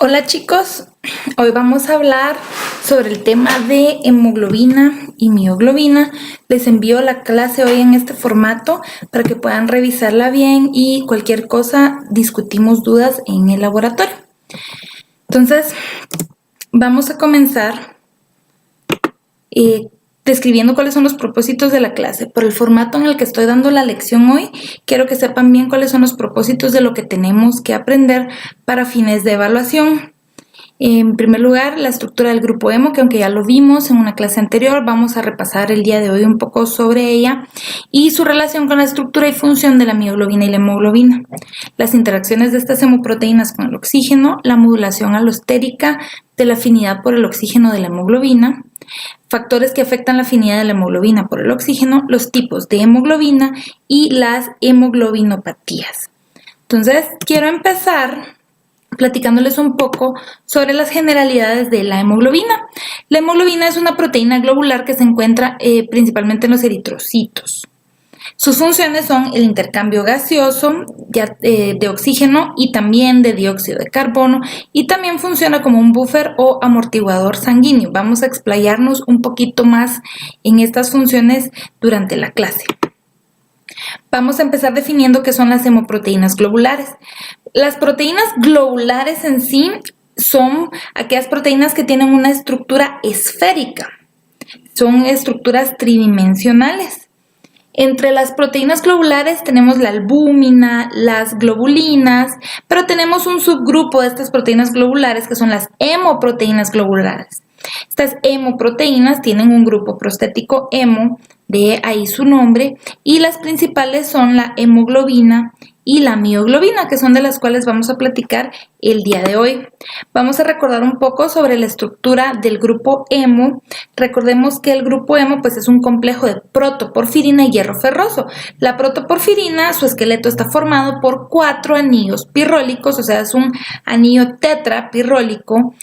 Hola chicos, hoy vamos a hablar sobre el tema de hemoglobina y mioglobina. Les envío la clase hoy en este formato para que puedan revisarla bien y cualquier cosa discutimos dudas en el laboratorio. Entonces, vamos a comenzar describiendo cuáles son los propósitos de la clase. Por el formato en el que estoy dando la lección hoy, quiero que sepan bien cuáles son los propósitos de lo que tenemos que aprender para fines de evaluación. En primer lugar, la estructura del grupo hemo, que aunque ya lo vimos en una clase anterior, vamos a repasar el día de hoy un poco sobre ella y su relación con la estructura y función de la mioglobina y la hemoglobina. Las interacciones de estas hemoproteínas con el oxígeno, la modulación alostérica de la afinidad por el oxígeno de la hemoglobina, factores que afectan la afinidad de la hemoglobina por el oxígeno, los tipos de hemoglobina y las hemoglobinopatías. Entonces, quiero empezar platicándoles un poco sobre las generalidades de la hemoglobina. La hemoglobina es una proteína globular que se encuentra principalmente en los eritrocitos. Sus funciones son el intercambio gaseoso de oxígeno y también de dióxido de carbono, y también funciona como un buffer o amortiguador sanguíneo. Vamos a explayarnos un poquito más en estas funciones durante la clase. Vamos a empezar definiendo qué son las hemoproteínas globulares. Las proteínas globulares en sí son aquellas proteínas que tienen una estructura esférica. Son estructuras tridimensionales. Entre las proteínas globulares tenemos la albúmina, las globulinas, pero tenemos un subgrupo de estas proteínas globulares que son las hemoproteínas globulares. Estas hemoproteínas tienen un grupo prostético hemo, de ahí su nombre, y las principales son la hemoglobina y la mioglobina, que son de las cuales vamos a platicar el día de hoy. Vamos a recordar un poco sobre la estructura del grupo hemo. Recordemos que el grupo hemo pues, es un complejo de protoporfirina y hierro ferroso. La protoporfirina, su esqueleto está formado por 4 anillos pirrólicos, o sea, es un anillo tetrapirrólico.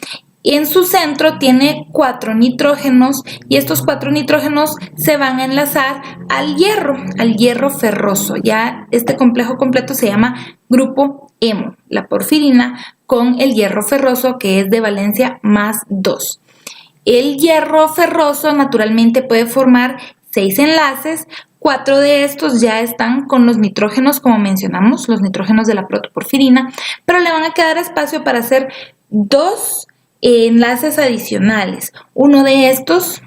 En su centro tiene 4 nitrógenos y estos 4 nitrógenos se van a enlazar al hierro ferroso. Ya este complejo completo se llama grupo hemo, la porfirina con el hierro ferroso que es de valencia más 2. El hierro ferroso naturalmente puede formar 6 enlaces. 4 de estos ya están con los nitrógenos, como mencionamos, los nitrógenos de la protoporfirina, pero le van a quedar espacio para hacer 2 enlaces adicionales. Uno de estos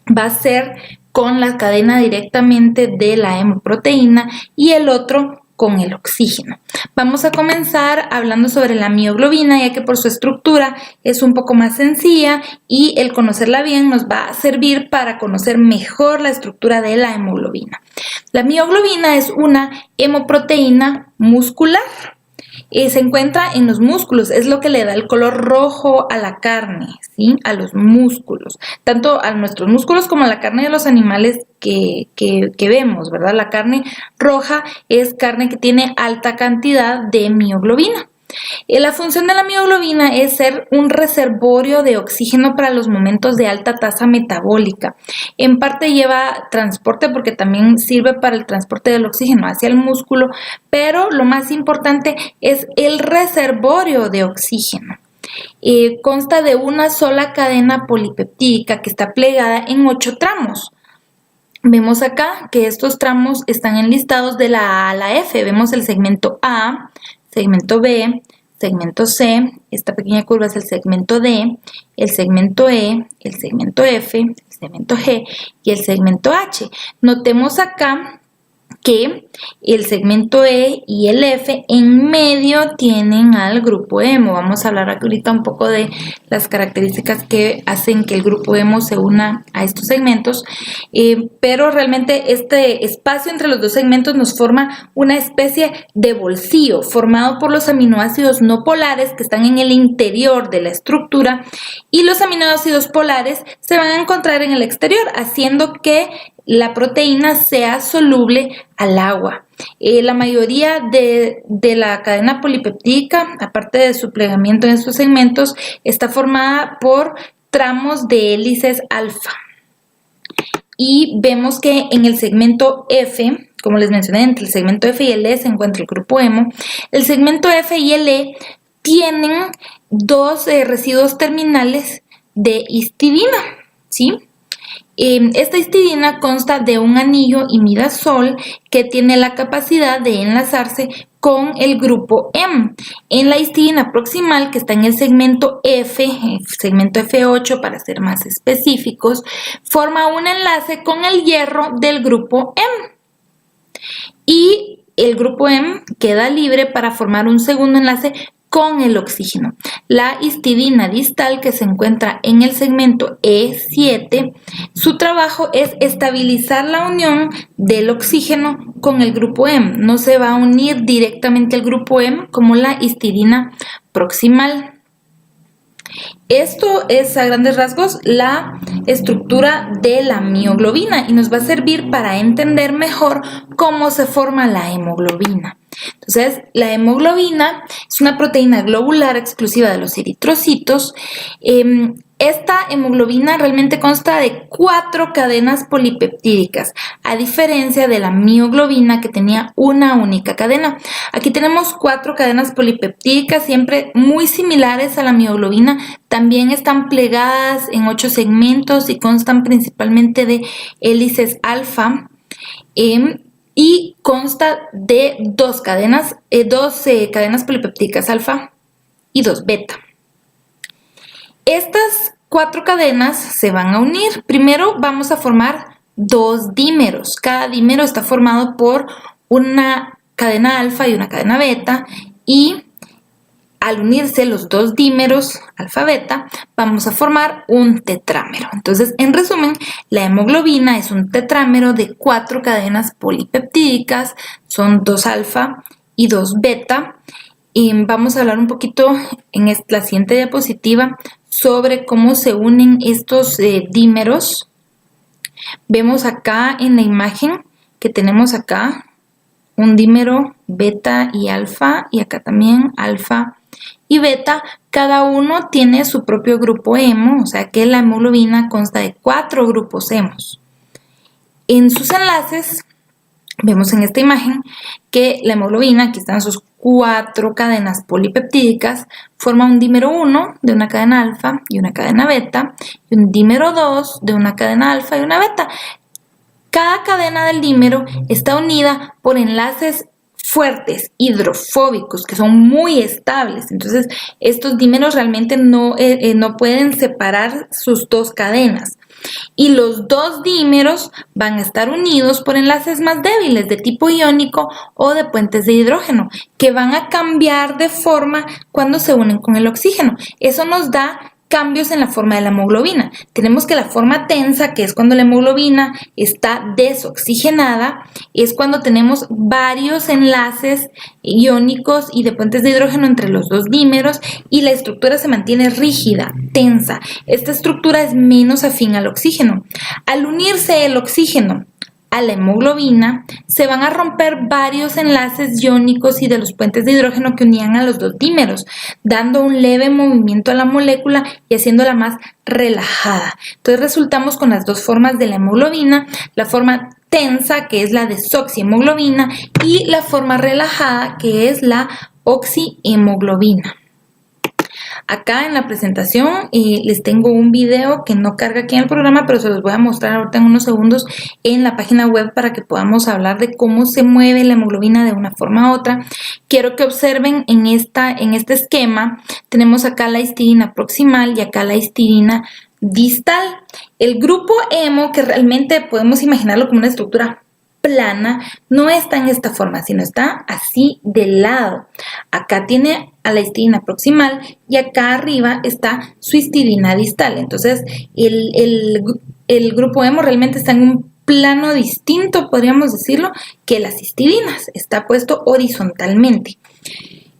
va a ser con la cadena directamente de la hemoproteína y el otro con el oxígeno. Vamos a comenzar hablando sobre la mioglobina, ya que por su estructura es un poco más sencilla y el conocerla bien nos va a servir para conocer mejor la estructura de la hemoglobina. La mioglobina es una hemoproteína muscular. Se encuentra en los músculos, es lo que le da el color rojo a la carne, ¿sí? A los músculos, tanto a nuestros músculos como a la carne de los animales que vemos, ¿verdad? La carne roja es carne que tiene alta cantidad de mioglobina. La función de la mioglobina es ser un reservorio de oxígeno para los momentos de alta tasa metabólica. En parte lleva transporte porque también sirve para el transporte del oxígeno hacia el músculo, pero lo más importante es el reservorio de oxígeno. Consta de una sola cadena polipeptídica que está plegada en 8 tramos. Vemos acá que estos tramos están enlistados de la A a la F. Vemos el segmento A, segmento B, segmento C, esta pequeña curva es el segmento D, el segmento E, el segmento F, el segmento G y el segmento H. Notemos acá que el segmento E y el F en medio tienen al grupo hemo. Vamos a hablar ahorita un poco de las características que hacen que el grupo hemo se una a estos segmentos, pero realmente este espacio entre los dos segmentos nos forma una especie de bolsillo formado por los aminoácidos no polares que están en el interior de la estructura y los aminoácidos polares se van a encontrar en el exterior, haciendo que la proteína sea soluble al agua. La mayoría de la cadena polipeptídica, aparte de su plegamiento en estos segmentos, está formada por tramos de hélices alfa. Y vemos que en el segmento F, como les mencioné, entre el segmento F y el E se encuentra el grupo hemo. El segmento F y el E tienen dos residuos terminales de histidina, ¿sí? Esta histidina consta de un anillo imidazol que tiene la capacidad de enlazarse con el grupo M. En la histidina proximal, que está en el segmento F, el segmento F8 para ser más específicos, forma un enlace con el hierro del grupo M. Y el grupo M queda libre para formar un segundo enlace con el oxígeno. La histidina distal, que se encuentra en el segmento E7, su trabajo es estabilizar la unión del oxígeno con el grupo M. No se va a unir directamente al grupo M como la histidina proximal. Esto es a grandes rasgos la estructura de la mioglobina y nos va a servir para entender mejor cómo se forma la hemoglobina. Entonces, la hemoglobina es una proteína globular exclusiva de los eritrocitos. Esta hemoglobina realmente consta de 4 cadenas polipeptídicas, a diferencia de la mioglobina que tenía una única cadena. Aquí tenemos 4 cadenas polipeptídicas, siempre muy similares a la mioglobina. También están plegadas en 8 segmentos y constan principalmente de hélices alfa. Y consta de 2 cadenas polipeptídicas alfa y 2 beta. Estas 4 cadenas se van a unir. Primero vamos a formar 2 dímeros. Cada dímero está formado por una cadena alfa y una cadena beta, y al unirse los 2 dímeros alfa-beta, vamos a formar un tetrámero. Entonces, en resumen, la hemoglobina es un tetrámero de 4 cadenas polipeptídicas, son 2 alfa y 2 beta. Y vamos a hablar un poquito en la siguiente diapositiva sobre cómo se unen estos dímeros. Vemos acá en la imagen que tenemos acá un dímero beta y alfa, y acá también alfa y beta. Cada uno tiene su propio grupo hemo, o sea que la hemoglobina consta de 4 grupos hemos. En sus enlaces, vemos en esta imagen que la hemoglobina, aquí están sus 4 cadenas polipeptídicas, forma un dímero 1 de una cadena alfa y una cadena beta, y un dímero 2 de una cadena alfa y una beta. Cada cadena del dímero está unida por enlaces fuertes, hidrofóbicos, que son muy estables. Entonces, estos dímeros realmente no pueden separar sus 2 cadenas. Y los 2 dímeros van a estar unidos por enlaces más débiles de tipo iónico o de puentes de hidrógeno, que van a cambiar de forma cuando se unen con el oxígeno. Eso nos da cambios en la forma de la hemoglobina. Tenemos que la forma tensa, que es cuando la hemoglobina está desoxigenada, es cuando tenemos varios enlaces iónicos y de puentes de hidrógeno entre los 2 dímeros y la estructura se mantiene rígida, tensa. Esta estructura es menos afín al oxígeno. Al unirse el oxígeno a la hemoglobina, se van a romper varios enlaces iónicos y de los puentes de hidrógeno que unían a los 2 dímeros, dando un leve movimiento a la molécula y haciéndola más relajada. Entonces resultamos con las 2 formas de la hemoglobina: la forma tensa, que es la desoxihemoglobina, y la forma relajada, que es la oxihemoglobina. Acá en la presentación les tengo un video que no carga aquí en el programa, pero se los voy a mostrar ahorita en unos segundos en la página web para que podamos hablar de cómo se mueve la hemoglobina de una forma a otra. Quiero que observen en este esquema, tenemos acá la histidina proximal y acá la histidina distal. El grupo hemo, que realmente podemos imaginarlo como una estructura plana, no está en esta forma, sino está así de lado. Acá tiene a la histidina proximal y acá arriba está su histidina distal. Entonces, el grupo hemo realmente está en un plano distinto, podríamos decirlo, que las histidinas. Está puesto horizontalmente.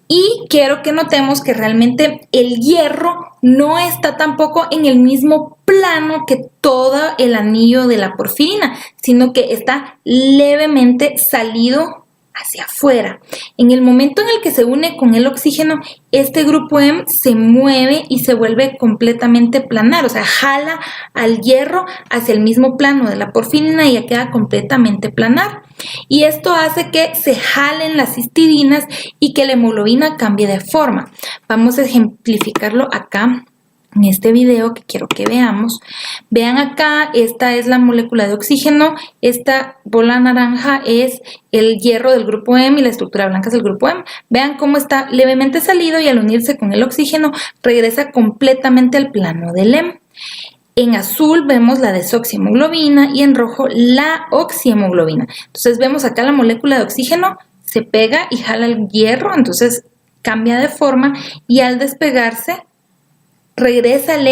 Y quiero que notemos que realmente el hierro no está tampoco en el mismo plano que todo el anillo de la porfirina, sino que está levemente salido hacia afuera. En el momento en el que se une con el oxígeno, este grupo M se mueve y se vuelve completamente planar, o sea, jala al hierro hacia el mismo plano de la porfirina y ya queda completamente planar. Y esto hace que se jalen las histidinas y que la hemoglobina cambie de forma. Vamos a ejemplificarlo acá en este video que quiero que veamos. Vean acá, esta es la molécula de oxígeno, esta bola naranja es el hierro del grupo M y la estructura blanca es el grupo M. Vean cómo está levemente salido y al unirse con el oxígeno regresa completamente al plano del M. En azul vemos la desoxihemoglobina y en rojo la oxihemoglobina. Entonces vemos acá la molécula de oxígeno, se pega y jala el hierro, entonces cambia de forma y al despegarse regresa el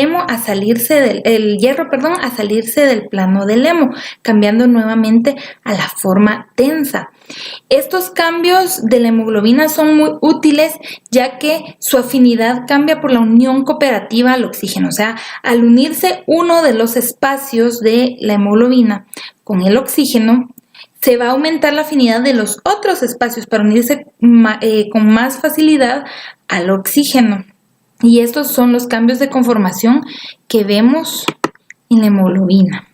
hierro a salirse del plano del hemo, cambiando nuevamente a la forma tensa. Estos cambios de la hemoglobina son muy útiles ya que su afinidad cambia por la unión cooperativa al oxígeno, o sea, al unirse uno de los espacios de la hemoglobina con el oxígeno, se va a aumentar la afinidad de los otros espacios para unirse con más facilidad al oxígeno. Y estos son los cambios de conformación que vemos en la hemoglobina.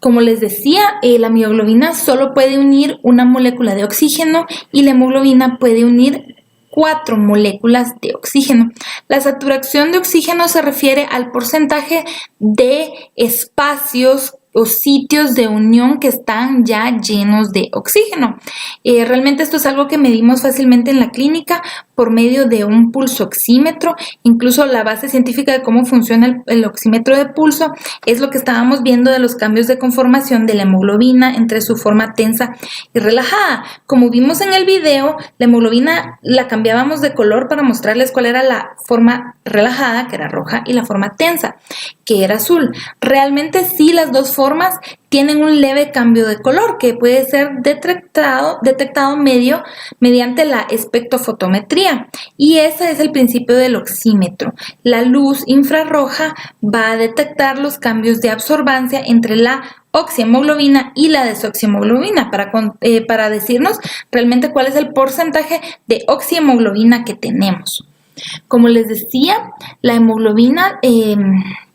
Como les decía, la mioglobina solo puede unir una molécula de oxígeno y la hemoglobina puede unir 4 moléculas de oxígeno. La saturación de oxígeno se refiere al porcentaje de espacios o sitios de unión que están ya llenos de oxígeno. Realmente esto es algo que medimos fácilmente en la clínica por medio de un pulsoxímetro. Incluso la base científica de cómo funciona el oxímetro de pulso es lo que estábamos viendo de los cambios de conformación de la hemoglobina entre su forma tensa y relajada. Como vimos en el video, la hemoglobina la cambiábamos de color para mostrarles cuál era la forma relajada, que era roja, y la forma tensa, que era azul. Realmente sí, las dos formas tienen un leve cambio de color que puede ser detectado mediante la espectrofotometría, y ese es el principio del oxímetro. La luz infrarroja va a detectar los cambios de absorbancia entre la oxihemoglobina y la desoxihemoglobina para decirnos realmente cuál es el porcentaje de oxihemoglobina que tenemos. Como les decía, la hemoglobina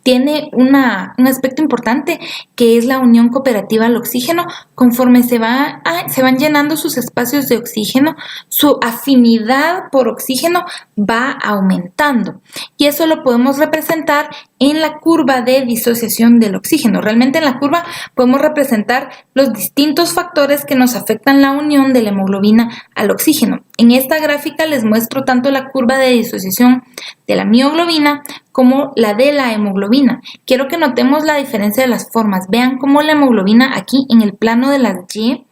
tiene un aspecto importante que es la unión cooperativa al oxígeno. Conforme se van llenando sus espacios de oxígeno, su afinidad por oxígeno va aumentando. Y eso lo podemos representar en la curva de disociación del oxígeno. Realmente en la curva podemos representar los distintos factores que nos afectan la unión de la hemoglobina al oxígeno. En esta gráfica les muestro tanto la curva de disociación de la mioglobina como la de la hemoglobina. Quiero que notemos la diferencia de las formas. Vean cómo la hemoglobina aquí en el plano de las Y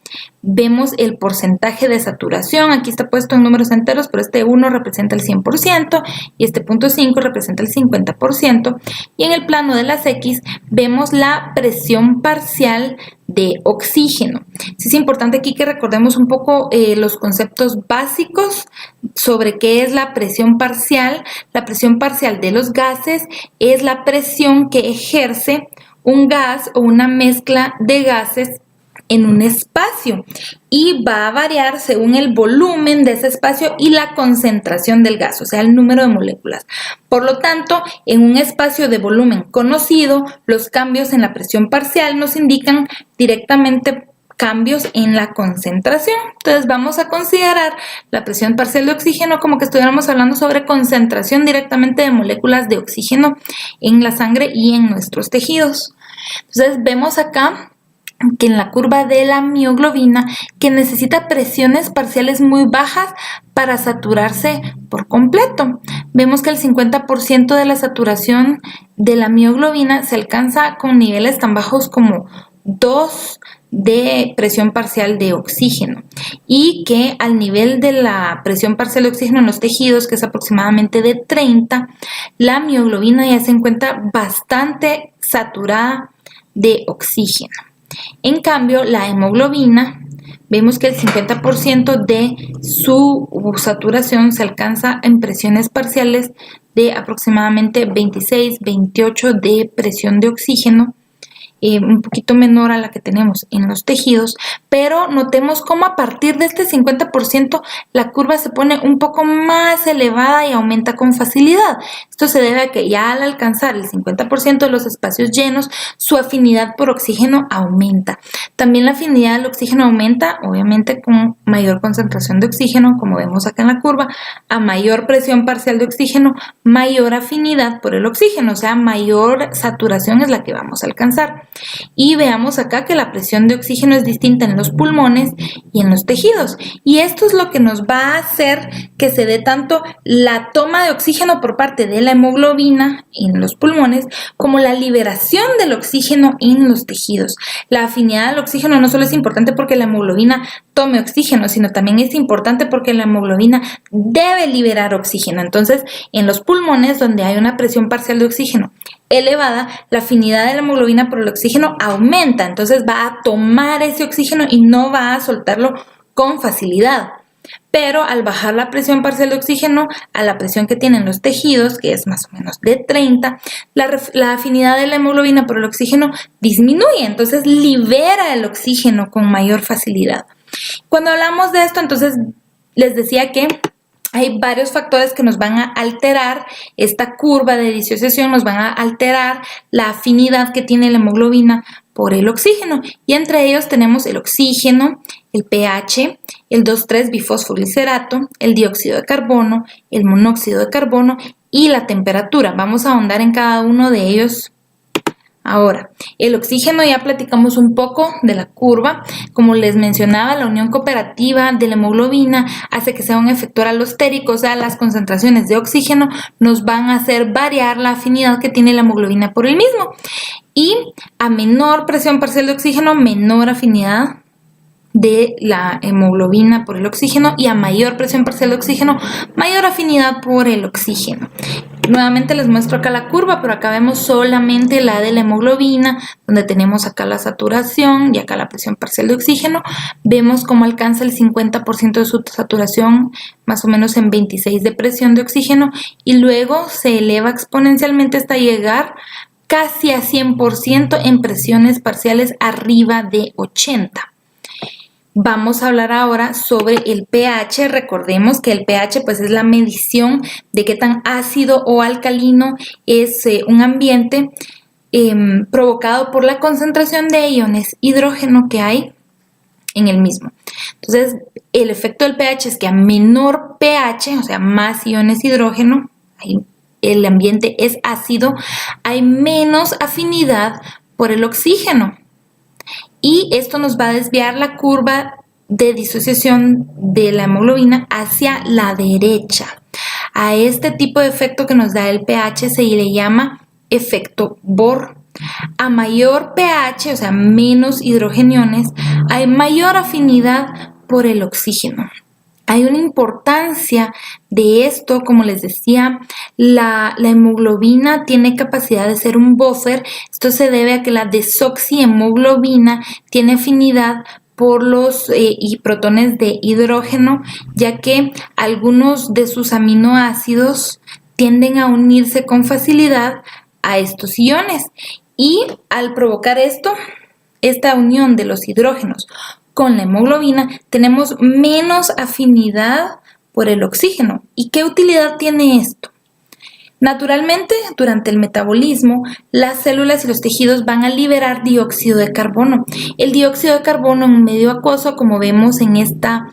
vemos el porcentaje de saturación. Aquí está puesto en números enteros, pero este 1 representa el 100% y este punto 5 representa el 50%. Y en el plano de las X vemos la presión parcial de oxígeno. Sí, es importante aquí que recordemos un poco los conceptos básicos sobre qué es la presión parcial. La presión parcial de los gases es la presión que ejerce un gas o una mezcla de gases en un espacio y va a variar según el volumen de ese espacio y la concentración del gas, o sea, el número de moléculas. Por lo tanto, en un espacio de volumen conocido, los cambios en la presión parcial nos indican directamente cambios en la concentración. Entonces vamos a considerar la presión parcial de oxígeno como que estuviéramos hablando sobre concentración directamente de moléculas de oxígeno en la sangre y en nuestros tejidos. Entonces vemos acá que en la curva de la mioglobina, que necesita presiones parciales muy bajas para saturarse por completo. Vemos que el 50% de la saturación de la mioglobina se alcanza con niveles tan bajos como 2 de presión parcial de oxígeno, y que al nivel de la presión parcial de oxígeno en los tejidos, que es aproximadamente de 30, la mioglobina ya se encuentra bastante saturada de oxígeno. En cambio, la hemoglobina, vemos que el 50% de su saturación se alcanza en presiones parciales de aproximadamente 26-28 de presión de oxígeno, un poquito menor a la que tenemos en los tejidos, pero notemos cómo a partir de este 50% la curva se pone un poco más elevada y aumenta con facilidad. Esto se debe a que ya al alcanzar el 50% de los espacios llenos, su afinidad por oxígeno aumenta. También la afinidad del oxígeno aumenta, obviamente con mayor concentración de oxígeno, como vemos acá en la curva. A mayor presión parcial de oxígeno, mayor afinidad por el oxígeno, o sea, mayor saturación es la que vamos a alcanzar. Y veamos acá que la presión de oxígeno es distinta en los pulmones y en los tejidos. Y esto es lo que nos va a hacer que se dé tanto la toma de oxígeno por parte de la hemoglobina en los pulmones como la liberación del oxígeno en los tejidos. La afinidad del oxígeno no solo es importante porque la hemoglobina tome oxígeno, sino también es importante porque la hemoglobina debe liberar oxígeno. Entonces, en los pulmones, donde hay una presión parcial de oxígeno elevada, la afinidad de la hemoglobina por el oxígeno aumenta. Entonces, va a tomar ese oxígeno y no va a soltarlo con facilidad. Pero al bajar la presión parcial de oxígeno a la presión que tienen los tejidos, que es más o menos de 30, la afinidad de la hemoglobina por el oxígeno disminuye, entonces libera el oxígeno con mayor facilidad. Cuando hablamos de esto, entonces les decía que hay varios factores que nos van a alterar esta curva de disociación, nos van a alterar la afinidad que tiene la hemoglobina por el oxígeno, y entre ellos tenemos el oxígeno, el pH, el 2,3-bifosfogliceratato, el dióxido de carbono, el monóxido de carbono y la temperatura. Vamos a ahondar en cada uno de ellos. Ahora, el oxígeno, ya platicamos un poco de la curva. Como les mencionaba, la unión cooperativa de la hemoglobina hace que sea un efector alostérico, o sea, las concentraciones de oxígeno nos van a hacer variar la afinidad que tiene la hemoglobina por el mismo. Y a menor presión parcial de oxígeno, menor afinidad de la hemoglobina por el oxígeno, y a mayor presión parcial de oxígeno, mayor afinidad por el oxígeno. Nuevamente les muestro acá la curva, pero acá vemos solamente la de la hemoglobina, donde tenemos acá la saturación y acá la presión parcial de oxígeno. Vemos cómo alcanza el 50% de su saturación, más o menos en 26 de presión de oxígeno, y luego se eleva exponencialmente hasta llegar casi a 100% en presiones parciales arriba de 80. Vamos a hablar ahora sobre el pH. Recordemos que el pH pues es la medición de qué tan ácido o alcalino es un ambiente provocado por la concentración de iones hidrógeno que hay en el mismo. Entonces, el efecto del pH es que a menor pH, o sea, más iones hidrógeno, el ambiente es ácido, hay menos afinidad por el oxígeno. Y esto nos va a desviar la curva de disociación de la hemoglobina hacia la derecha. A este tipo de efecto que nos da el pH se le llama efecto Bohr. A mayor pH, o sea, menos hidrogeniones, hay mayor afinidad por el oxígeno. Hay una importancia de esto, como les decía, la hemoglobina tiene capacidad de ser un buffer. Esto se debe a que la desoxihemoglobina tiene afinidad por los protones de hidrógeno, ya que algunos de sus aminoácidos tienden a unirse con facilidad a estos iones. Y al provocar esta unión de los hidrógenos con la hemoglobina, tenemos menos afinidad por el oxígeno. ¿Y qué utilidad tiene esto? Naturalmente, durante el metabolismo, las células y los tejidos van a liberar dióxido de carbono. El dióxido de carbono en un medio acuoso, como vemos en esta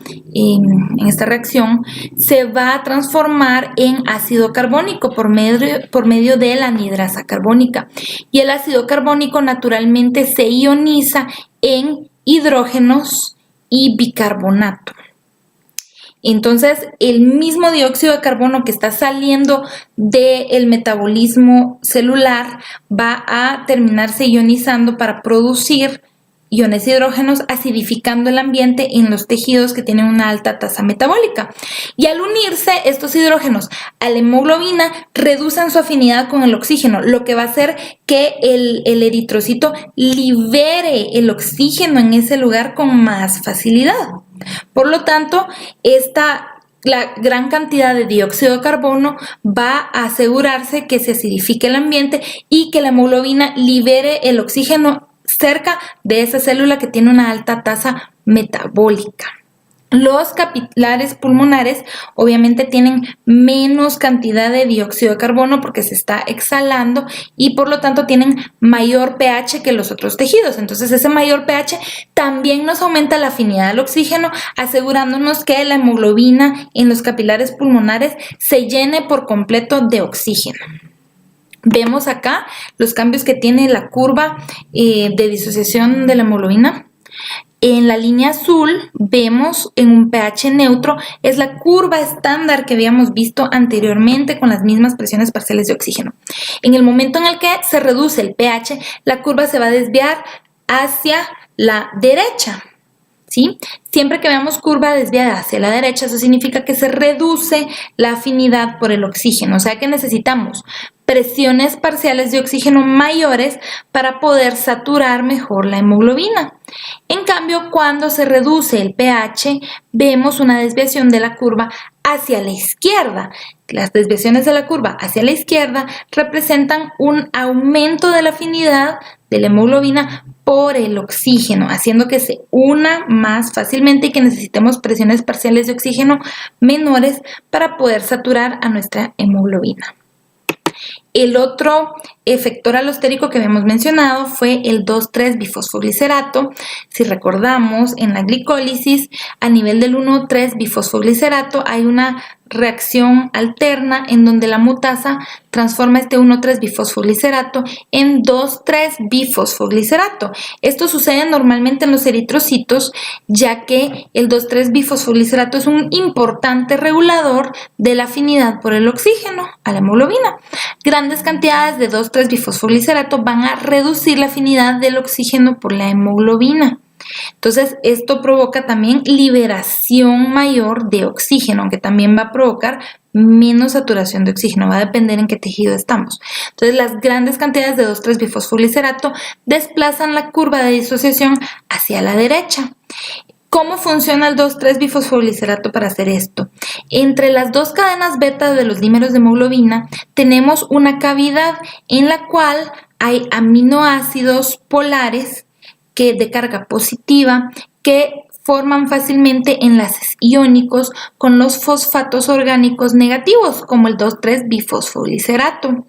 reacción, se va a transformar en ácido carbónico por medio de la anhidrasa carbónica. Y el ácido carbónico naturalmente se ioniza en hidrógenos y bicarbonato. Entonces, el mismo dióxido de carbono que está saliendo del metabolismo celular va a terminarse ionizando para producir iones hidrógenos, acidificando el ambiente en los tejidos que tienen una alta tasa metabólica. Y al unirse estos hidrógenos a la hemoglobina, reducen su afinidad con el oxígeno, lo que va a hacer que el eritrocito libere el oxígeno en ese lugar con más facilidad. Por lo tanto, la gran cantidad de dióxido de carbono va a asegurarse que se acidifique el ambiente y que la hemoglobina libere el oxígeno cerca de esa célula que tiene una alta tasa metabólica. Los capilares pulmonares obviamente tienen menos cantidad de dióxido de carbono porque se está exhalando y por lo tanto tienen mayor pH que los otros tejidos. Entonces ese mayor pH también nos aumenta la afinidad al oxígeno, asegurándonos que la hemoglobina en los capilares pulmonares se llene por completo de oxígeno. Vemos acá los cambios que tiene la curva de disociación de la hemoglobina. En la línea azul vemos en un pH neutro, es la curva estándar que habíamos visto anteriormente con las mismas presiones parciales de oxígeno. En el momento en el que se reduce el pH, la curva se va a desviar hacia la derecha, ¿sí? Siempre que veamos curva desviada hacia la derecha, eso significa que se reduce la afinidad por el oxígeno, o sea que necesitamos presiones parciales de oxígeno mayores para poder saturar mejor la hemoglobina. En cambio, cuando se reduce el pH, vemos una desviación de la curva hacia la izquierda. Las desviaciones de la curva hacia la izquierda representan un aumento de la afinidad de la hemoglobina por el oxígeno, haciendo que se una más fácilmente y que necesitemos presiones parciales de oxígeno menores para poder saturar a nuestra hemoglobina. El otro efector alostérico que habíamos mencionado fue el 2,3-bifosfoglicerato. Si recordamos, en la glicólisis, a nivel del 1,3-bifosfoglicerato hay una reacción alterna en donde la mutasa transforma este 1,3-bifosfoglicerato en 2,3-bifosfoglicerato. Esto sucede normalmente en los eritrocitos, ya que el 2,3-bifosfoglicerato es un importante regulador de la afinidad por el oxígeno a la hemoglobina. Grandes cantidades de 2,3-bifosfoglicerato van a reducir la afinidad del oxígeno por la hemoglobina. Entonces, esto provoca también liberación mayor de oxígeno, aunque también va a provocar menos saturación de oxígeno, va a depender en qué tejido estamos. Entonces, las grandes cantidades de 2,3-bifosfoglicerato desplazan la curva de disociación hacia la derecha. ¿Cómo funciona el 2,3-bifosfoglicerato para hacer esto? Entre las dos cadenas beta de los dímeros de hemoglobina tenemos una cavidad en la cual hay aminoácidos polares de carga positiva que forman fácilmente enlaces iónicos con los fosfatos orgánicos negativos, como el 2,3-bifosfoglicerato.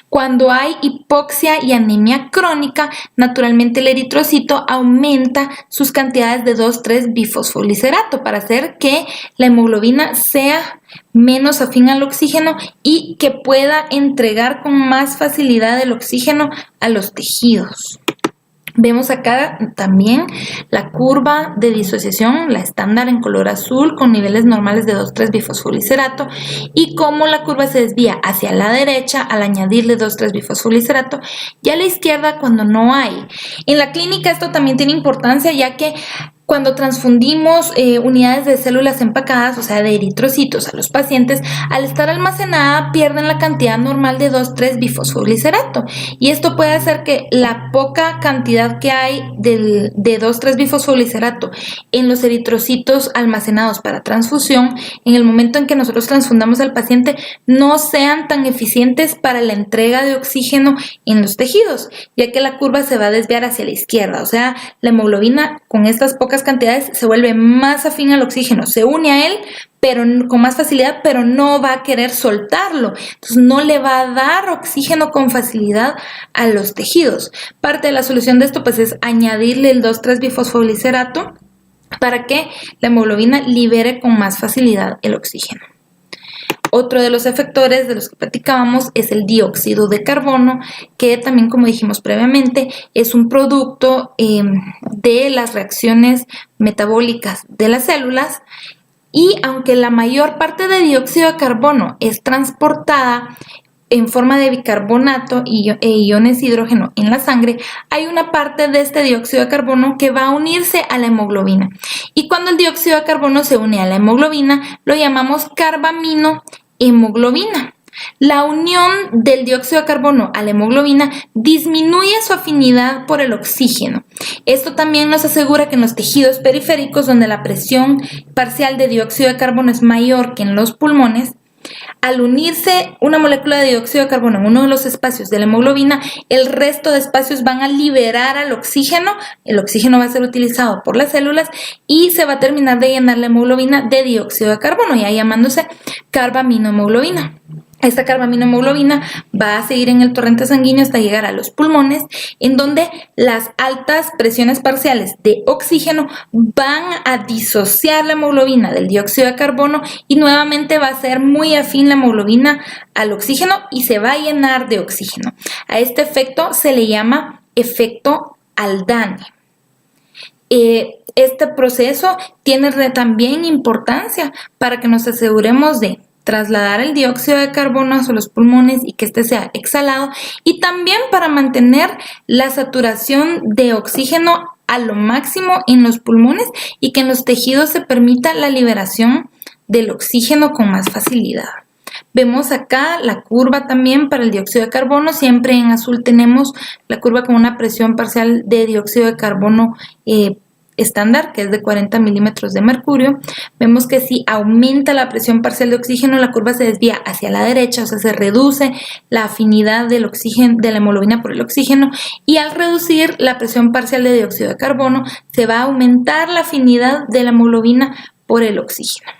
Cuando hay hipoxia y anemia crónica, naturalmente el eritrocito aumenta sus cantidades de 2,3-bifosfoglicerato para hacer que la hemoglobina sea menos afín al oxígeno y que pueda entregar con más facilidad el oxígeno a los tejidos. Vemos acá también la curva de disociación, la estándar en color azul con niveles normales de 2,3-bifosfoglicerato y cómo la curva se desvía hacia la derecha al añadirle 2,3-bifosfoglicerato y a la izquierda cuando no hay. En la clínica esto también tiene importancia ya que cuando transfundimos unidades de células empacadas, o sea, de eritrocitos a los pacientes, al estar almacenada pierden la cantidad normal de 2,3-bifosfoglicerato y esto puede hacer que la poca cantidad que hay de 2,3-bifosfoglicerato en los eritrocitos almacenados para transfusión, en el momento en que nosotros transfundamos al paciente, no sean tan eficientes para la entrega de oxígeno en los tejidos, ya que la curva se va a desviar hacia la izquierda, o sea, la hemoglobina con estas pocas cantidades se vuelve más afín al oxígeno, se une a él pero con más facilidad, pero no va a querer soltarlo, entonces no le va a dar oxígeno con facilidad a los tejidos. Parte de la solución de esto pues es añadirle el 2,3-bifosfoglicerato para que la hemoglobina libere con más facilidad el oxígeno. Otro de los efectores de los que platicábamos es el dióxido de carbono, que también, como dijimos previamente, es un producto de las reacciones metabólicas de las células. Y aunque la mayor parte de dióxido de carbono es transportada en forma de bicarbonato e iones de hidrógeno en la sangre, hay una parte de este dióxido de carbono que va a unirse a la hemoglobina. Y cuando el dióxido de carbono se une a la hemoglobina, lo llamamos carbaminohemoglobina. La unión del dióxido de carbono a la hemoglobina disminuye su afinidad por el oxígeno. Esto también nos asegura que en los tejidos periféricos, donde la presión parcial de dióxido de carbono es mayor que en los pulmones, Al unirse una molécula de dióxido de carbono en uno de los espacios de la hemoglobina, el resto de espacios van a liberar al oxígeno, el oxígeno va a ser utilizado por las células y se va a terminar de llenar la hemoglobina de dióxido de carbono, ya llamándose carbaminohemoglobina. Esta carbaminohemoglobina va a seguir en el torrente sanguíneo hasta llegar a los pulmones, en donde las altas presiones parciales de oxígeno van a disociar la hemoglobina del dióxido de carbono y nuevamente va a ser muy afín la hemoglobina al oxígeno y se va a llenar de oxígeno. A este efecto se le llama efecto Haldane. Este proceso tiene también importancia para que nos aseguremos de trasladar el dióxido de carbono hacia los pulmones y que éste sea exhalado, y también para mantener la saturación de oxígeno a lo máximo en los pulmones y que en los tejidos se permita la liberación del oxígeno con más facilidad. Vemos acá la curva también para el dióxido de carbono. Siempre en azul tenemos la curva con una presión parcial de dióxido de carbono estándar, que es de 40 milímetros de mercurio. Vemos que si aumenta la presión parcial de oxígeno, la curva se desvía hacia la derecha, o sea, se reduce la afinidad del oxígeno, de la hemoglobina por el oxígeno, y al reducir la presión parcial de dióxido de carbono, se va a aumentar la afinidad de la hemoglobina por el oxígeno.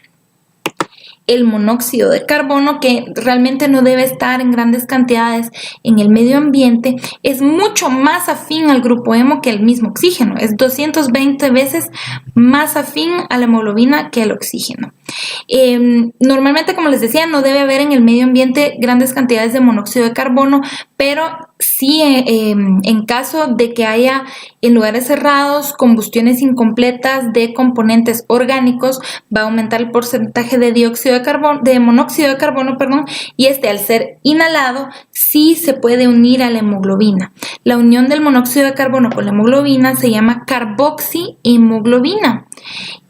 El monóxido de carbono, que realmente no debe estar en grandes cantidades en el medio ambiente, es mucho más afín al grupo hemo que el mismo oxígeno. Es 220 veces más afín a la hemoglobina que al oxígeno. Normalmente, como les decía, no debe haber en el medio ambiente grandes cantidades de monóxido de carbono, pero sí en caso de que haya en lugares cerrados combustiones incompletas de componentes orgánicos, va a aumentar el porcentaje de monóxido de carbono, y al ser inhalado sí se puede unir a la hemoglobina. La unión del monóxido de carbono con la hemoglobina se llama carboxihemoglobina.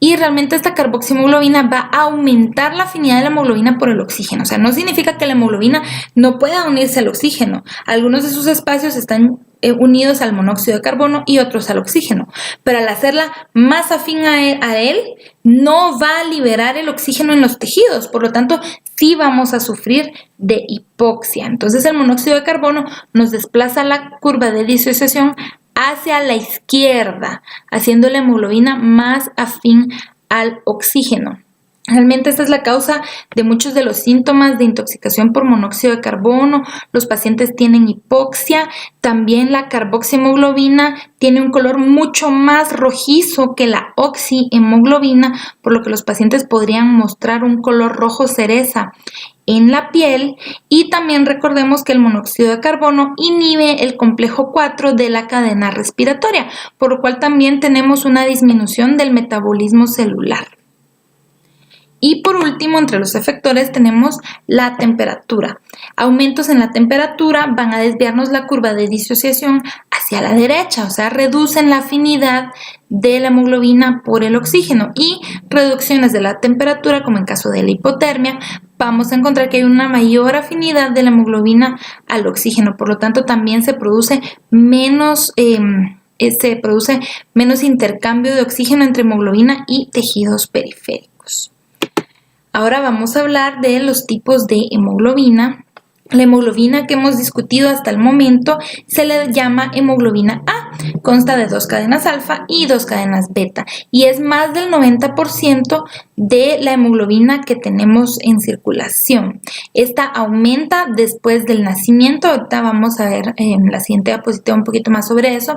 Y realmente esta carboxihemoglobina va a aumentar la afinidad de la hemoglobina por el oxígeno. O sea, no significa que la hemoglobina no pueda unirse al oxígeno. Algunos de sus espacios están unidos al monóxido de carbono y otros al oxígeno. Pero al hacerla más afín a él, no va a liberar el oxígeno en los tejidos. Por lo tanto, sí vamos a sufrir de hipoxia. Entonces, el monóxido de carbono nos desplaza la curva de disociación hacia la izquierda, haciendo la hemoglobina más afín al oxígeno. Realmente esta es la causa de muchos de los síntomas de intoxicación por monóxido de carbono. Los pacientes tienen hipoxia. También la carboxihemoglobina tiene un color mucho más rojizo que la oxihemoglobina, por lo que los pacientes podrían mostrar un color rojo cereza en la piel. Y también recordemos que el monóxido de carbono inhibe el complejo 4 de la cadena respiratoria, por lo cual también tenemos una disminución del metabolismo celular. Y por último, entre los efectores tenemos la temperatura. Aumentos en la temperatura van a desviarnos la curva de disociación hacia la derecha, o sea, reducen la afinidad de la hemoglobina por el oxígeno, y reducciones de la temperatura, como en caso de la hipotermia, vamos a encontrar que hay una mayor afinidad de la hemoglobina al oxígeno. Por lo tanto, también se produce menos intercambio de oxígeno entre hemoglobina y tejidos periféricos. Ahora vamos a hablar de los tipos de hemoglobina. La hemoglobina que hemos discutido hasta el momento se le llama hemoglobina A. Consta de 2 cadenas alfa y 2 cadenas beta, y es más del 90% de la hemoglobina que tenemos en circulación. Esta aumenta después del nacimiento. Ahorita vamos a ver en la siguiente diapositiva un poquito más sobre eso.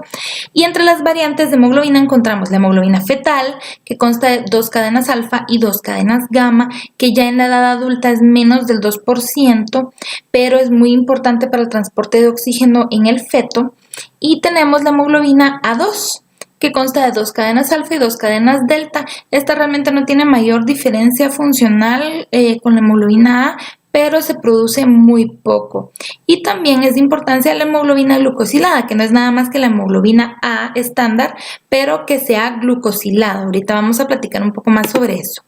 Y entre las variantes de hemoglobina encontramos la hemoglobina fetal, que consta de 2 cadenas alfa y 2 cadenas gamma, que ya en la edad adulta es menos del 2%, pero es muy importante para el transporte de oxígeno en el feto. Y tenemos la hemoglobina A2, que consta de 2 cadenas alfa y 2 cadenas delta. Esta realmente no tiene mayor diferencia funcional con la hemoglobina A, pero se produce muy poco. Y también es de importancia la hemoglobina glucosilada, que no es nada más que la hemoglobina A estándar, pero que sea glucosilada. Ahorita vamos a platicar un poco más sobre eso.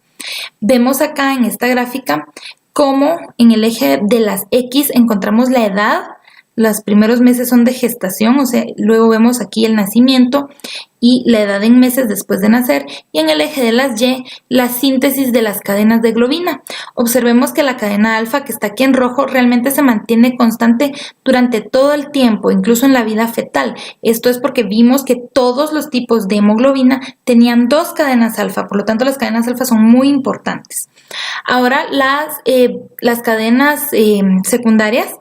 Vemos acá en esta gráfica cómo en el eje de las X encontramos la edad, los primeros meses son de gestación, o sea, luego vemos aquí el nacimiento y la edad en meses después de nacer, y en el eje de las Y, la síntesis de las cadenas de globina. Observemos que la cadena alfa, que está aquí en rojo, realmente se mantiene constante durante todo el tiempo, incluso en la vida fetal. Esto es porque vimos que todos los tipos de hemoglobina tenían 2 cadenas alfa, por lo tanto las cadenas alfa son muy importantes. Ahora las cadenas secundarias.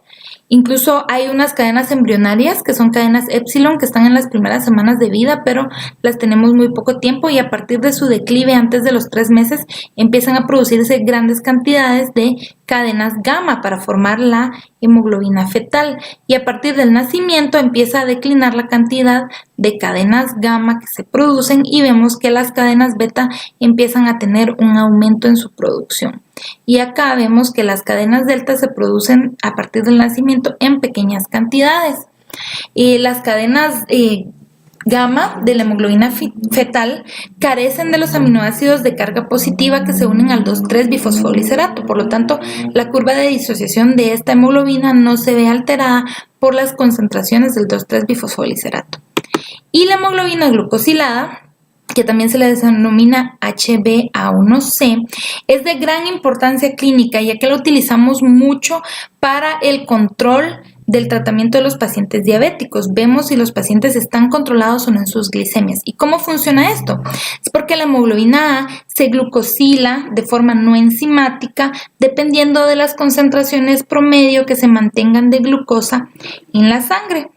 Incluso hay unas cadenas embrionarias que son cadenas épsilon que están en las primeras semanas de vida, pero las tenemos muy poco tiempo y a partir de su declive antes de los 3 meses empiezan a producirse grandes cantidades de cadenas gamma para formar la hemoglobina fetal, y a partir del nacimiento empieza a declinar la cantidad de cadenas gamma que se producen y vemos que las cadenas beta empiezan a tener un aumento en su producción. Y acá vemos que las cadenas delta se producen a partir del nacimiento en pequeñas cantidades. Las cadenas gamma de la hemoglobina fetal carecen de los aminoácidos de carga positiva que se unen al 2,3-bifosfoliserato. Por lo tanto, la curva de disociación de esta hemoglobina no se ve alterada por las concentraciones del 2,3-bifosfoliserato. Y la hemoglobina glucosilada, que también se le denomina HbA1c, es de gran importancia clínica, ya que la utilizamos mucho para el control del tratamiento de los pacientes diabéticos. Vemos si los pacientes están controlados o no en sus glicemias. ¿Y cómo funciona esto? Es porque la hemoglobina A se glucosila de forma no enzimática dependiendo de las concentraciones promedio que se mantengan de glucosa en la sangre.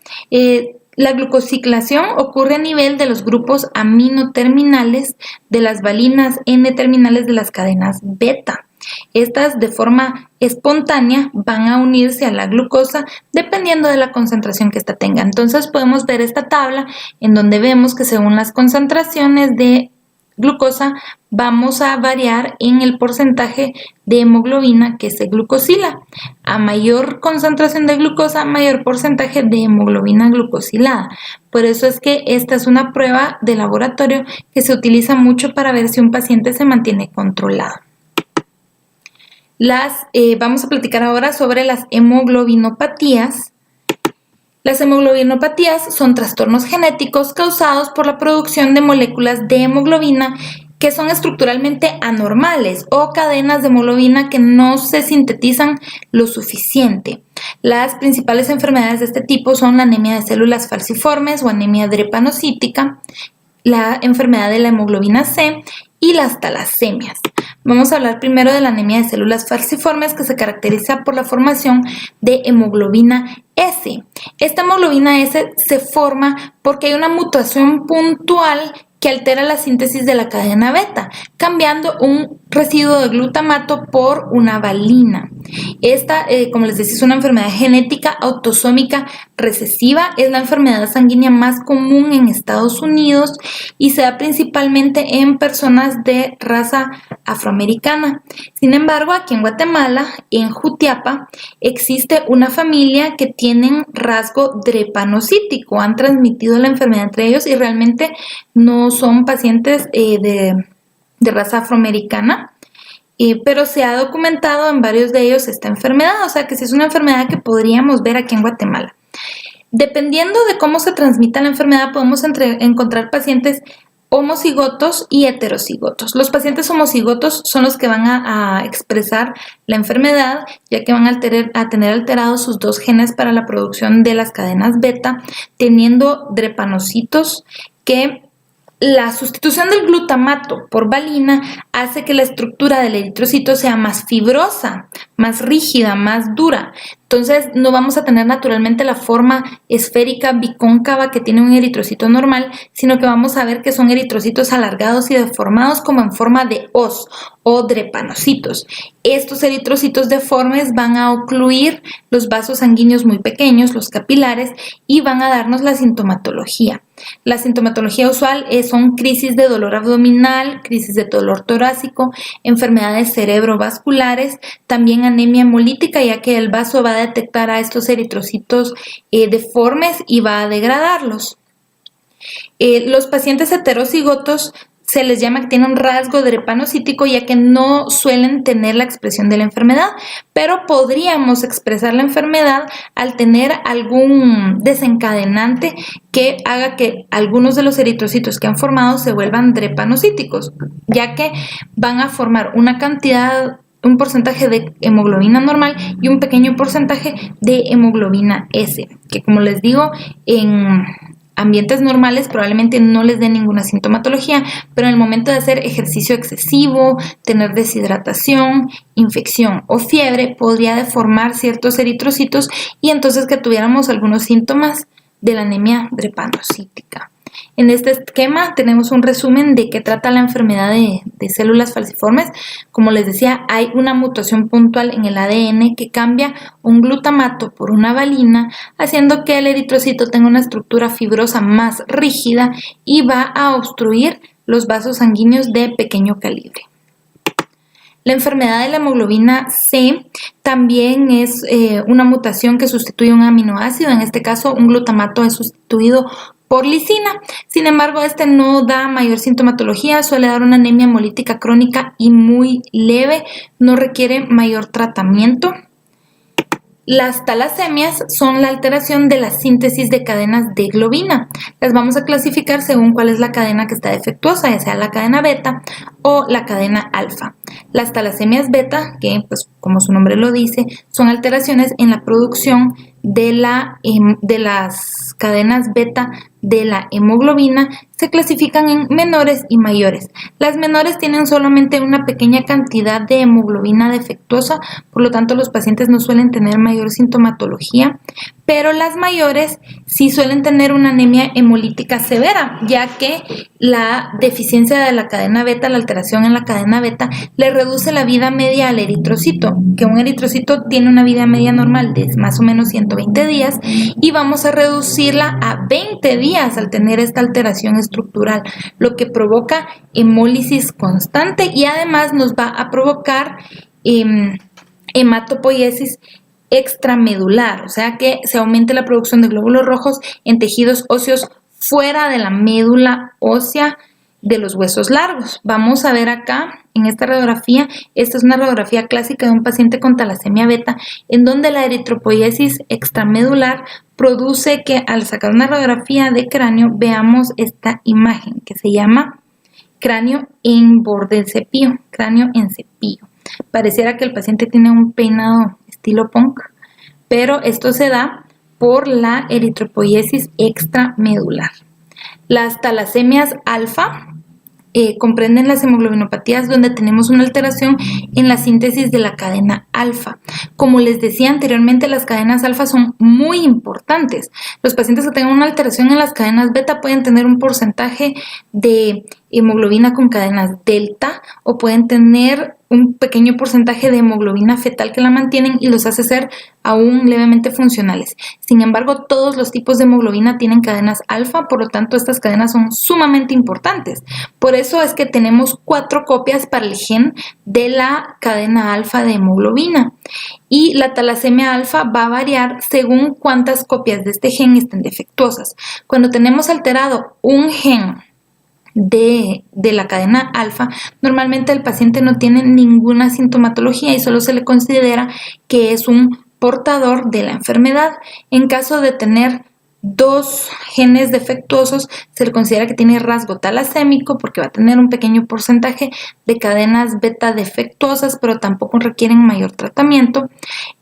La glucosilación ocurre a nivel de los grupos aminoterminales de las valinas N-terminales de las cadenas beta. Estas de forma espontánea van a unirse a la glucosa dependiendo de la concentración que ésta tenga. Entonces podemos ver esta tabla en donde vemos que según las concentraciones de glucosa vamos a variar en el porcentaje de hemoglobina que se glucosila. A mayor concentración de glucosa, mayor porcentaje de hemoglobina glucosilada. Por eso es que esta es una prueba de laboratorio que se utiliza mucho para ver si un paciente se mantiene controlado. Vamos a platicar ahora sobre las hemoglobinopatías. Las hemoglobinopatías son trastornos genéticos causados por la producción de moléculas de hemoglobina que son estructuralmente anormales o cadenas de hemoglobina que no se sintetizan lo suficiente. Las principales enfermedades de este tipo son la anemia de células falciformes o anemia drepanocítica, la enfermedad de la hemoglobina C y las talasemias. Vamos a hablar primero de la anemia de células falciformes, que se caracteriza por la formación de hemoglobina S. Esta hemoglobina S se forma porque hay una mutación puntual que altera la síntesis de la cadena beta, cambiando un residuo de glutamato por una valina. Esta, como les decía, es una enfermedad genética autosómica recesiva, es la enfermedad sanguínea más común en Estados Unidos y se da principalmente en personas de raza afroamericana. Sin embargo, aquí en Guatemala, en Jutiapa, existe una familia que tienen rasgo drepanocítico, han transmitido la enfermedad entre ellos y realmente no son pacientes de raza afroamericana, pero se ha documentado en varios de ellos esta enfermedad, o sea que sí es una enfermedad que podríamos ver aquí en Guatemala. Dependiendo de cómo se transmita la enfermedad, podemos encontrar pacientes homocigotos y heterocigotos. Los pacientes homocigotos son los que van a expresar la enfermedad, ya que van a tener alterados sus 2 genes para la producción de las cadenas beta, teniendo drepanocitos que la sustitución del glutamato por valina hace que la estructura del eritrocito sea más fibrosa, más rígida, más dura. Entonces no vamos a tener naturalmente la forma esférica bicóncava que tiene un eritrocito normal, sino que vamos a ver que son eritrocitos alargados y deformados como en forma de hoz o drepanocitos. Estos eritrocitos deformes van a ocluir los vasos sanguíneos muy pequeños, los capilares, y van a darnos la sintomatología. La sintomatología usual son crisis de dolor abdominal, crisis de dolor torácico, enfermedades cerebrovasculares, también anemia hemolítica, ya que el vaso va a detectar a estos eritrocitos deformes y va a degradarlos. Los pacientes heterocigotos se les llama que tienen un rasgo drepanocítico, ya que no suelen tener la expresión de la enfermedad, pero podríamos expresar la enfermedad al tener algún desencadenante que haga que algunos de los eritrocitos que han formado se vuelvan drepanocíticos, ya que van a formar un porcentaje de hemoglobina normal y un pequeño porcentaje de hemoglobina S, que como les digo, en ambientes normales probablemente no les dé ninguna sintomatología, pero en el momento de hacer ejercicio excesivo, tener deshidratación, infección o fiebre, podría deformar ciertos eritrocitos y entonces que tuviéramos algunos síntomas de la anemia drepanocítica. En este esquema tenemos un resumen de qué trata la enfermedad de células falciformes. Como les decía, hay una mutación puntual en el ADN que cambia un glutamato por una valina, haciendo que el eritrocito tenga una estructura fibrosa más rígida y va a obstruir los vasos sanguíneos de pequeño calibre. La enfermedad de la hemoglobina C también es una mutación que sustituye un aminoácido, en este caso un glutamato es sustituido por lisina. Sin embargo, este no da mayor sintomatología, suele dar una anemia hemolítica crónica y muy leve, no requiere mayor tratamiento. Las talasemias son la alteración de la síntesis de cadenas de globina. Las vamos a clasificar según cuál es la cadena que está defectuosa, ya sea la cadena beta o la cadena alfa. Las talasemias beta, que pues como su nombre lo dice, son alteraciones en la producción de las cadenas beta de la hemoglobina, se clasifican en menores y mayores. Las menores tienen solamente una pequeña cantidad de hemoglobina defectuosa, por lo tanto los pacientes no suelen tener mayor sintomatología, pero las mayores sí suelen tener una anemia hemolítica severa, ya que la deficiencia de la cadena beta, la alteración en la cadena beta, le reduce la vida media al eritrocito, que un eritrocito tiene una vida media normal de más o menos 120 días y vamos a reducirla a 20 días al tener esta alteración estructural, lo que provoca hemólisis constante y además nos va a provocar hematopoiesis extramedular, o sea que se aumente la producción de glóbulos rojos en tejidos óseos fuera de la médula ósea de los huesos largos. Vamos a ver acá en esta radiografía, esta es una radiografía clásica de un paciente con talasemia beta, en donde la eritropoiesis extramedular produce que al sacar una radiografía de cráneo veamos esta imagen que se llama cráneo en borde de cepillo, cráneo en cepillo. Pareciera que el paciente tiene un peinado estilo punk, pero esto se da por la eritropoiesis extramedular. Las talasemias alfa comprenden las hemoglobinopatías donde tenemos una alteración en la síntesis de la cadena alfa. Como les decía anteriormente, las cadenas alfa son muy importantes. Los pacientes que tengan una alteración en las cadenas beta pueden tener un porcentaje de hemoglobina con cadenas delta o pueden tener un pequeño porcentaje de hemoglobina fetal que la mantienen y los hace ser aún levemente funcionales. Sin embargo, todos los tipos de hemoglobina tienen cadenas alfa, por lo tanto estas cadenas son sumamente importantes. Por eso es que tenemos 4 copias para el gen de la cadena alfa de hemoglobina y la talasemia alfa va a variar según cuántas copias de este gen estén defectuosas. Cuando tenemos alterado un gen de la cadena alfa, normalmente el paciente no tiene ninguna sintomatología y solo se le considera que es un portador de la enfermedad. En caso de tener 2 genes defectuosos, se le considera que tiene rasgo talasémico porque va a tener un pequeño porcentaje de cadenas beta defectuosas, pero tampoco requieren mayor tratamiento.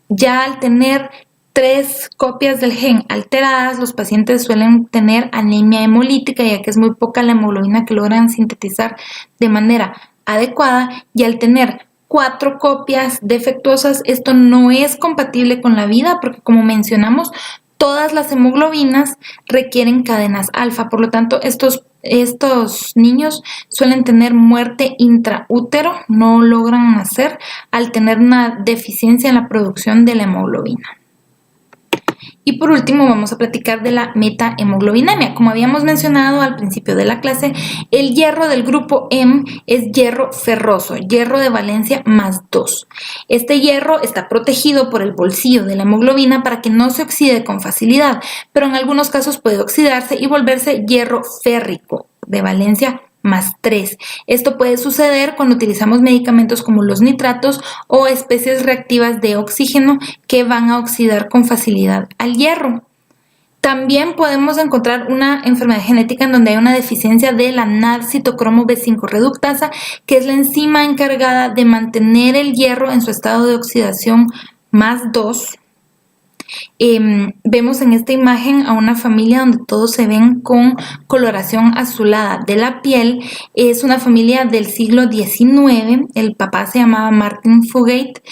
Ya al tener 3 copias del gen alteradas, los pacientes suelen tener anemia hemolítica, ya que es muy poca la hemoglobina que logran sintetizar de manera adecuada, y al tener 4 copias defectuosas, esto no es compatible con la vida, porque como mencionamos, todas las hemoglobinas requieren cadenas alfa, por lo tanto, estos niños suelen tener muerte intraútero, no logran nacer al tener una deficiencia en la producción de la hemoglobina. Y por último vamos a platicar de la metahemoglobinemia. Como habíamos mencionado al principio de la clase, el hierro del grupo M es hierro ferroso, hierro de valencia +2. Este hierro está protegido por el bolsillo de la hemoglobina para que no se oxide con facilidad, pero en algunos casos puede oxidarse y volverse hierro férrico de valencia más 3. Esto puede suceder cuando utilizamos medicamentos como los nitratos o especies reactivas de oxígeno que van a oxidar con facilidad al hierro. También podemos encontrar una enfermedad genética en donde hay una deficiencia de la NAD-citocromo B5 reductasa, que es la enzima encargada de mantener el hierro en su estado de oxidación más 2. Vemos en esta imagen a una familia donde todos se ven con coloración azulada de la piel. Es una familia del siglo XIX. El papá se llamaba Martin Fugate.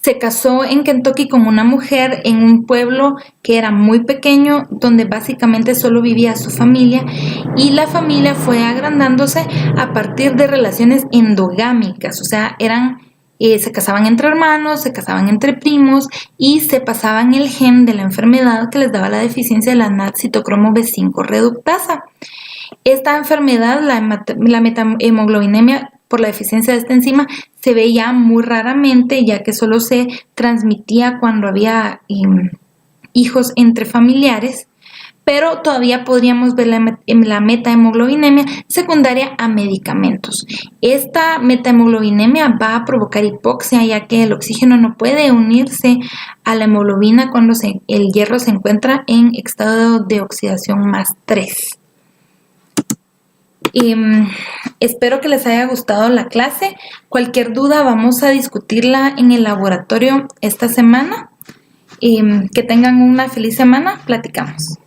Se casó en Kentucky con una mujer en un pueblo que era muy pequeño, donde básicamente solo vivía su familia, y la familia fue agrandándose a partir de relaciones endogámicas, o sea, se casaban entre hermanos, se casaban entre primos y se pasaban el gen de la enfermedad que les daba la deficiencia de la NAD-citocromo B5 reductasa. Esta enfermedad, la metamoglobinemia por la deficiencia de esta enzima, se veía muy raramente, ya que solo se transmitía cuando había hijos entre familiares, pero todavía podríamos ver la metahemoglobinemia secundaria a medicamentos. Esta metahemoglobinemia va a provocar hipoxia, ya que el oxígeno no puede unirse a la hemoglobina cuando el hierro se encuentra en estado de oxidación más 3. Espero que les haya gustado la clase. Cualquier duda vamos a discutirla en el laboratorio esta semana. Que tengan una feliz semana. Platicamos.